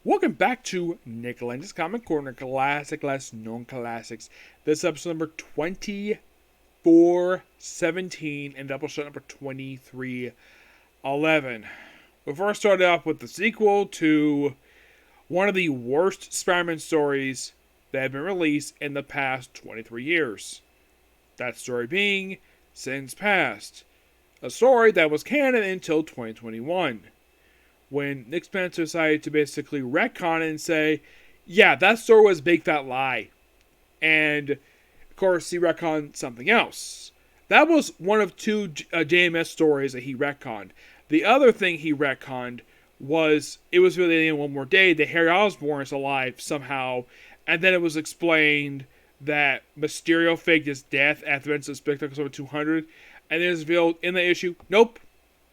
Welcome back to Nick Lenz's Comic Corner, classic, less known classics. This is episode number 2417 and Doubleshot number 2311. We'll first start off with the sequel to one of the worst Spider-Man stories that have been released in the past 23 years. That story being Sins Past, a story that was canon until 2021. When Nick Spencer decided to basically retcon it and say, yeah, that story was a big fat lie. And, of course, he retconned something else. That was one of two JMS stories that he retconned. The other thing he retconned was, it was really in One More Day that Harry Osborn is alive somehow. And then it was explained that Mysterio faked his death at the events of Spectacular 200. And then it was revealed in the issue, nope.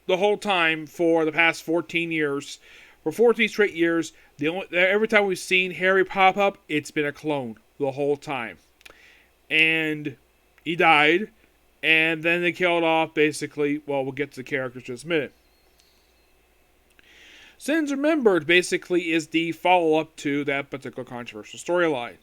The whole time for the past 14 years. For 14 straight years, every time we've seen Harry pop up, it's been a clone the whole time. And he died, and then they killed off basically, well, we'll get to the characters in just a minute. Sins Remembered basically is the follow-up to that particular controversial storyline.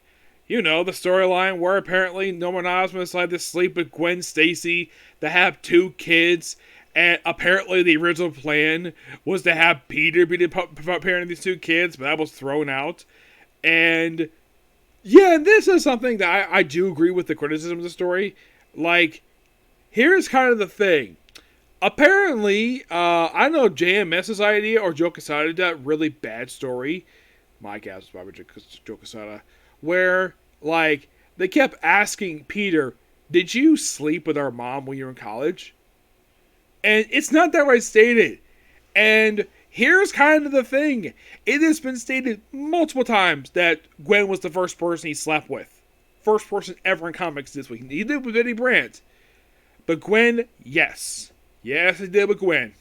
You know, the storyline where apparently Norman Osborn decided to sleep with Gwen Stacy, to have 2 kids. And apparently the original plan was to have Peter be the parent of these 2 kids, but that was thrown out. And yeah, this is something that I do agree with the criticism of the story. Like, here's kind of the thing. Apparently, I don't know if JMS's idea or Joe Quesada did that really bad story. My guess was probably Joe Quesada. Where, like, they kept asking Peter, did you sleep with our mom when you were in college? And it's not that way stated. And here's kind of the thing. It has been stated multiple times that Gwen was the first person he slept with. First person ever in comics this week. He did with Eddie Brandt. But Gwen, yes. Yes, he did with Gwen.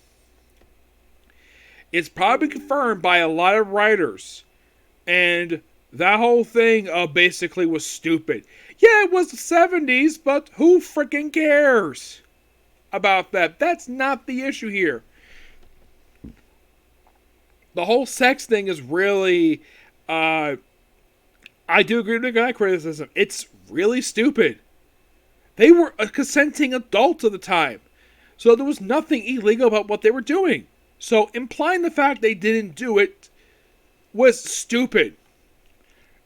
It's probably confirmed by a lot of writers. And that whole thing basically was stupid. Yeah, it was the 70s, but who freaking cares about that? That's not the issue here. The whole sex thing is really, I do agree with that criticism. It's really stupid. They were consenting adults at the time. So there was nothing illegal about what they were doing. So implying the fact they didn't do it was stupid.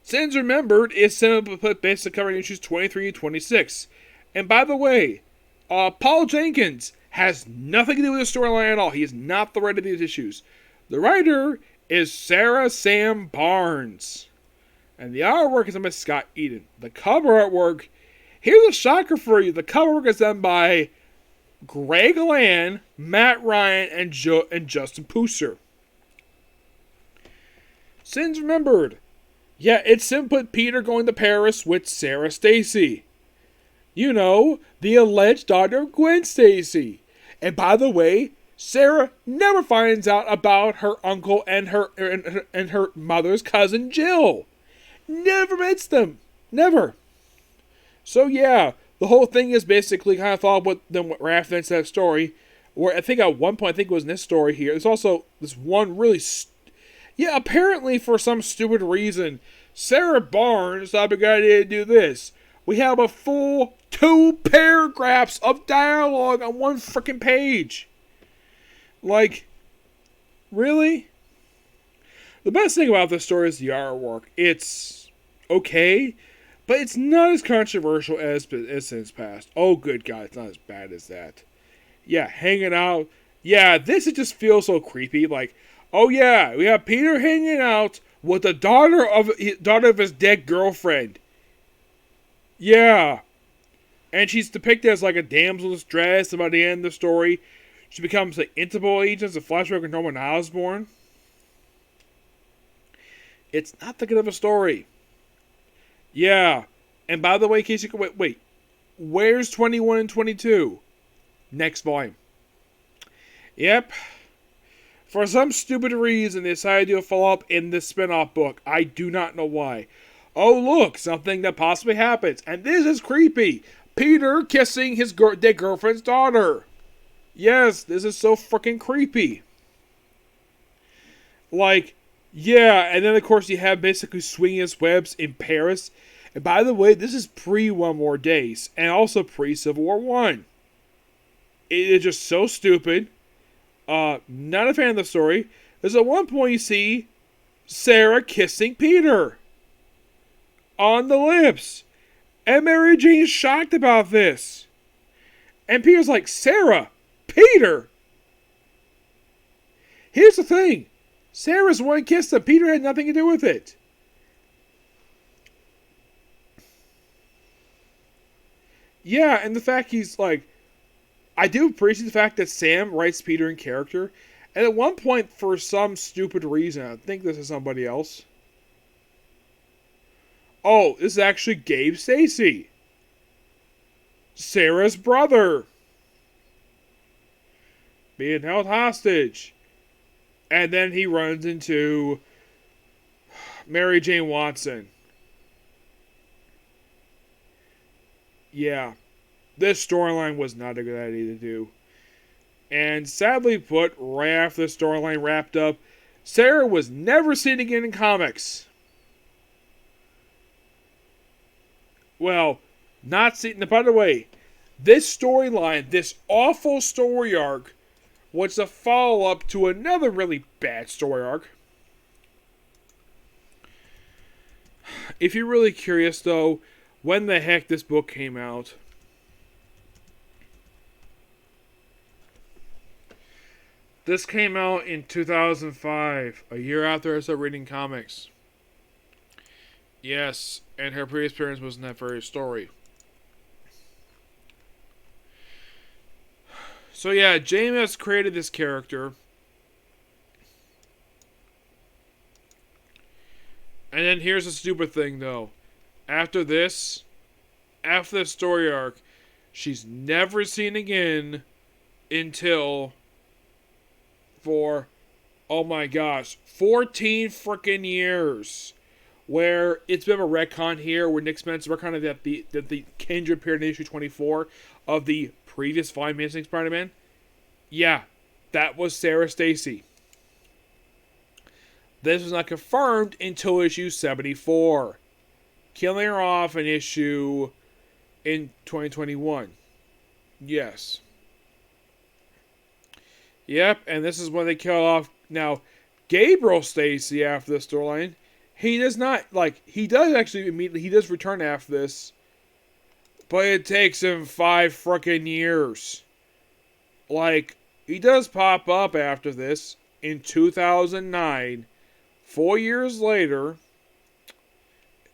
Sins Remembered is simply basically covering issues 23 and 26. And by the way, Paul Jenkins has nothing to do with the storyline at all. He is not the writer of these issues. The writer is Sarah Sam Barnes. And the artwork is done by Scott Eden. The cover artwork, here's a shocker for you. The cover artwork is done by Greg Land, Matt Ryan, and Justin Pousser. Sins Remembered. Yeah, it's simply Peter going to Paris with Sarah Stacy. You know, the alleged daughter of Gwen Stacy. And by the way, Sarah never finds out about her uncle and her mother's cousin Jill. Never meets them. Never. So yeah, the whole thing is basically kind of thought what Raph into that story. Where I think at one point, I think it was in this story here, there's also this one really... apparently for some stupid reason, Sarah Barnes thought a good idea to do this. We have a full 2 paragraphs of dialogue on one freaking page. Like, really? The best thing about this story is the artwork. It's okay, but it's not as controversial as Sins Past. Oh, good God, it's not as bad as that. Yeah, hanging out. Yeah, this just feels so creepy. Like, oh yeah, we have Peter hanging out with the daughter of his dead girlfriend. Yeah. And she's depicted as like a damsel in distress, and by the end of the story, she becomes an Interpol agent, a flashback with Norman Osborn. It's not that good of a story. Yeah. And by the way, in case you can wait. Where's 21 and 22? Next volume. Yep. For some stupid reason, they decided to do a follow-up in this spin-off book. I do not know why. Oh, look, something that possibly happens. And this is creepy. Peter kissing his dead girlfriend's daughter. Yes, this is so freaking creepy. Like, Yeah, and then of course you have basically swinging his webs in Paris. And by the way, this is pre One More Days and also pre Civil War One. It is just so stupid. Not a fan of the story. There's at one point you see Sarah kissing Peter on the lips, and Mary Jane's shocked about this. And Peter's like, Sarah, Peter. Here's the thing. Sarah's the one who kissed him. Peter had nothing to do with it. Yeah, and the fact he's like, I do appreciate the fact that Sam writes Peter in character. And at one point, for some stupid reason, I think this is somebody else. Oh, this is actually Gabe Stacy, Sarah's brother, being held hostage. And then he runs into Mary Jane Watson. Yeah, this storyline was not a good idea to do. And sadly put, right after the storyline wrapped up, Sarah was never seen again in comics. Well, not seen. By the way, this storyline, this awful story arc, was a follow-up to another really bad story arc. If you're really curious, though, when the heck this book came out, this came out in 2005, a year after I started reading comics. Yes, and her previous appearance was in that very story. So yeah, James has created this character. And then here's the stupid thing, though. After the story arc, she's never seen again until, for, oh my gosh, 14 freaking years. Where it's been a retcon here, where Nick Spencer retconned that the Kindred appeared in issue 24 of the previous volume Amazing Spider-Man. Yeah, that was Sarah Stacy. This was not confirmed until issue 74, killing her off in 2021. Yes. Yep, and this is when they kill off now Gabriel Stacy after the storyline. He does not, he does actually immediately, he does return after this, but it takes him 5 frickin' years. He does pop up after this in 2009, 4 years later,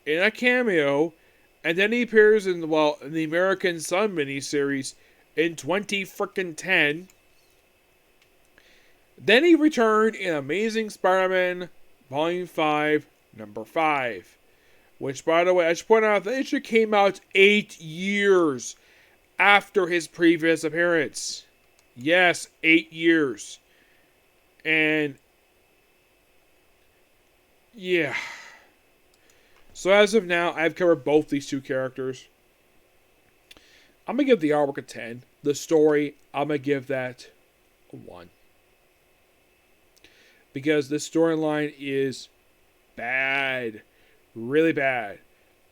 in a cameo, and then he appears in, the American Sun miniseries in 2010. Then he returned in Amazing Spider-Man Volume 5, Number 5. Which, by the way, I should point out, the issue came out 8 years after his previous appearance. Yes, 8 years. And, yeah. So as of now, I've covered both these two characters. I'm going to give the artwork a 10. The story, I'm going to give that a 1. Because this storyline is bad. Really bad.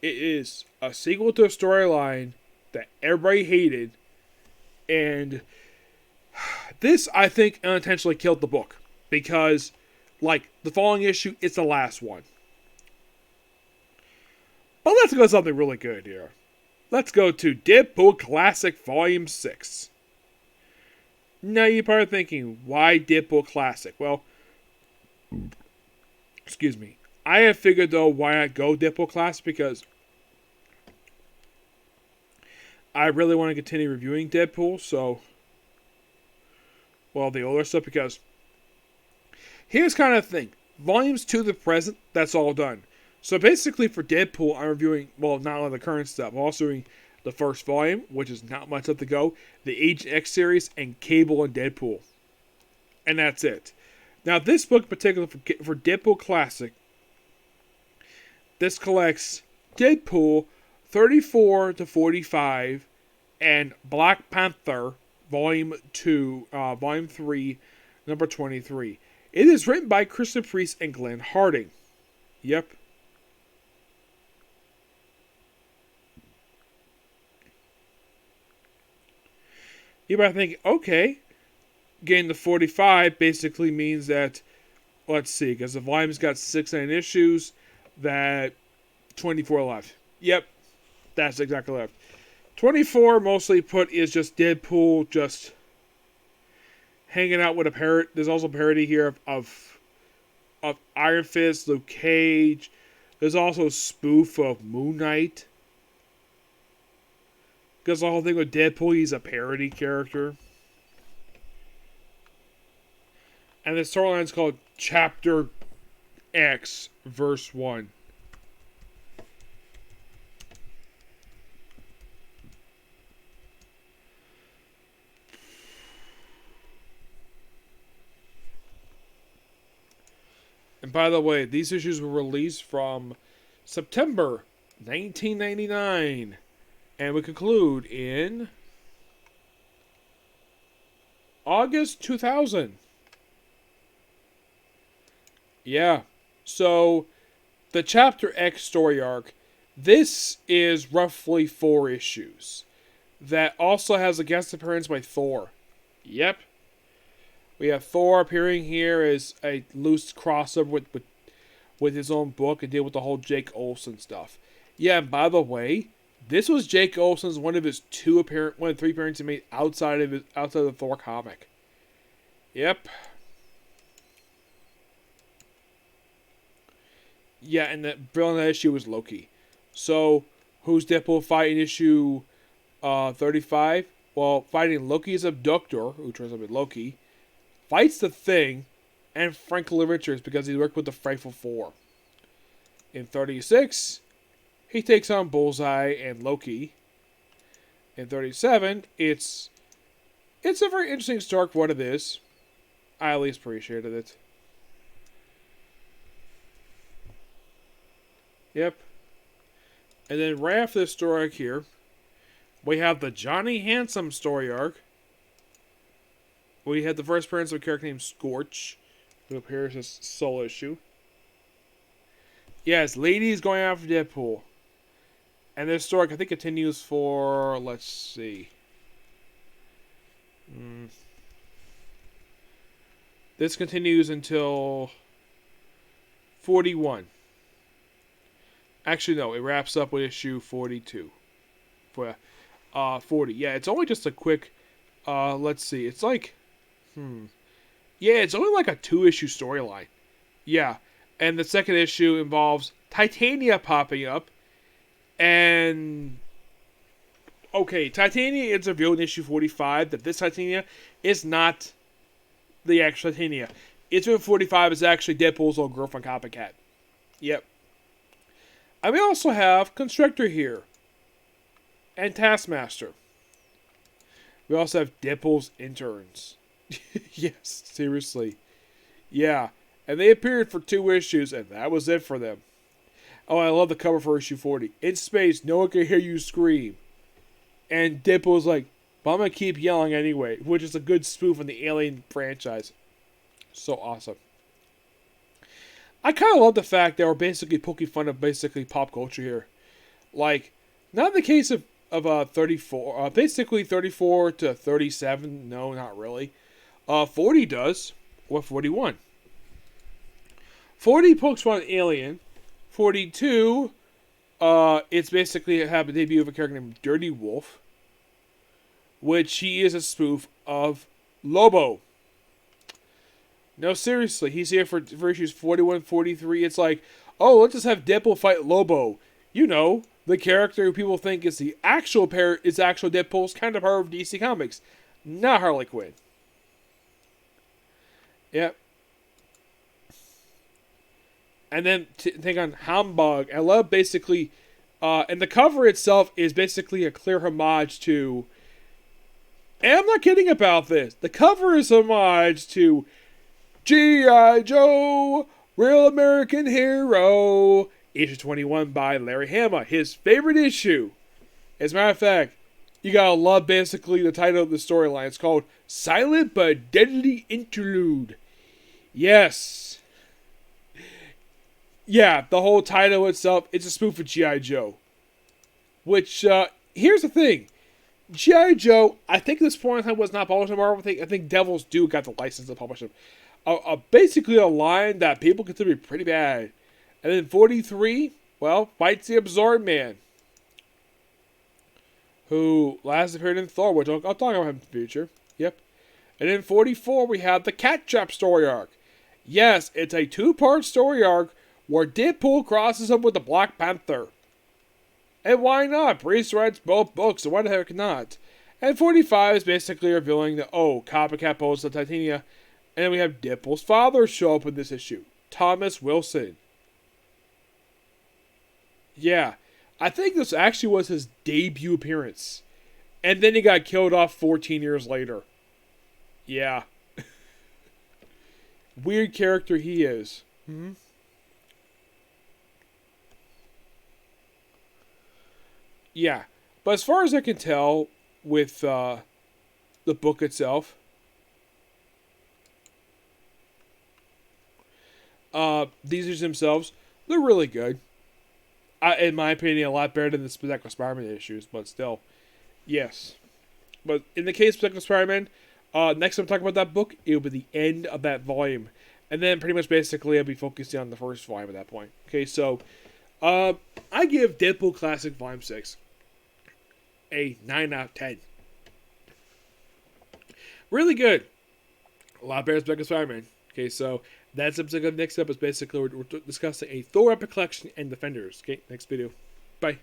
It is a sequel to a storyline that everybody hated. And this, I think, unintentionally killed the book. Because, the following issue, it's the last one. But let's go to something really good here. Let's go to Deadpool Classic Volume 6. Now you're probably thinking, why Deadpool Classic? Well, excuse me. I have figured, though, why not go Deadpool Classic, because I really want to continue reviewing Deadpool, so, the older stuff, because here's kind of the thing. Volumes 2 to the present, that's all done. So basically for Deadpool, I'm reviewing, not only the current stuff, I'm also doing the first volume, which is not much left to go, the Agent X series, and Cable and Deadpool. And that's it. Now this book in particular for Deadpool Classic, this collects Deadpool 34 to 45 and Black Panther Volume 2, Volume 3, number 23. It is written by Kristen Priest and Glenn Harding. Yep. You might think, okay, getting to 45 basically means that, let's see, because the volume's got 69 issues, that 24 left. Yep, that's exactly left. 24, mostly put, is just Deadpool just hanging out with a parrot. There's also a parody here of Iron Fist, Luke Cage. There's also a spoof of Moon Knight. Because the whole thing with Deadpool, he's a parody character. And the storyline is called Chapter X, Verse 1. And by the way, these issues were released from September 1999. And we conclude in August 2000. Yeah. So, the Chapter X story arc, this is roughly 4 issues. That also has a guest appearance by Thor. Yep. We have Thor appearing here as a loose crossover with his own book and deal with the whole Jake Olsen stuff. Yeah, and by the way, this was Jake Olsen's one of 3 appearances he made outside of the Thor comic. Yep. Yeah, and the villain of that issue was Loki. So, who's Deadpool fighting issue 35? Well, fighting Loki's abductor, who turns out to be Loki, fights the Thing, and Franklin Richards because he worked with the Frightful Four. In 36, he takes on Bullseye and Loki. In 37, it's a very interesting story for what it is. I at least appreciated it. Yep. And then right after this story arc here, we have the Johnny Handsome story arc. We had the first appearance of a character named Scorch, who appears as solo issue. Yes, ladies going after Deadpool. And this story, I think, continues for, let's see. This continues until 41. Actually, no, it wraps up with issue 42. For 40. Yeah, it's only just a quick, let's see. It's like, yeah, it's only like a 2-issue storyline. Yeah, and the second issue involves Titania popping up. And, okay, Titania is revealed in issue 45 that this Titania is not the actual Titania. Issue 45 is actually Deadpool's old girlfriend Copycat. Yep. And we also have Constrictor here. And Taskmaster. We also have Deadpool's interns. Yes, seriously. Yeah. And they appeared for 2 issues, and that was it for them. Oh, I love the cover for issue 40. In space, no one can hear you scream. And Deadpool's like, but I'm going to keep yelling anyway, which is a good spoof on the Alien franchise. So awesome. I kind of love the fact that we're basically poking fun of basically pop culture here. Like, not in the case of 34, basically 34 to 37, no, not really. 40 does, or 41. 40 pokes fun at Alien. 42, it's basically have a debut of a character named Dirty Wolf, which he is a spoof of Lobo. No, seriously, he's here for issues 41 and 43. It's like, oh, let's just have Deadpool fight Lobo. You know, the character who people think is the actual actual Deadpool's kind of part of DC Comics, not Harley Quinn. Yep. And then take on Humbug. I love basically, and the cover itself is basically a clear homage to, and I'm not kidding about this, the cover is a homage to G.I. Joe, Real American Hero, issue 21 by Larry Hama, his favorite issue. As a matter of fact, you gotta love basically the title of the storyline. It's called Silent but Deadly Interlude. Yes. Yeah, the whole title itself, it's a spoof of G.I. Joe. Which, here's the thing. G.I. Joe, I think at this point in time was not published in Marvel. I think Devil's Due got the license to publish it. Basically a line that people consider to be pretty bad. And then 43, well, fights the Absorb Man. Who last appeared in Thor, which I'll talk about him in the future. Yep. And in 44, we have the Cat Trap story arc. Yes, it's a 2-part story arc where Deadpool crosses up with the Black Panther. And why not? Priest writes both books, so why the heck not? And 45 is basically revealing that, Copycat poses the Titania. And then we have Deadpool's father show up in this issue. Thomas Wilson. Yeah, I think this actually was his debut appearance. And then he got killed off 14 years later. Yeah. Weird character he is. Mm-hmm. Yeah. But as far as I can tell with the book itself, these issues themselves, they're really good. In my opinion, a lot better than the Spectacular Spider-Man issues, but still, yes. But in the case of Spectacular Spider-Man, next time I talk about that book, it will be the end of that volume. And then pretty much basically I'll be focusing on the first volume at that point. Okay, so I give Deadpool Classic Volume 6 a 9 out of 10. Really good. A lot better than Spectacular Spider-Man. Okay, so that's the next up is basically we're discussing a Thor Epic Collection and Defenders. Okay, next video. Bye.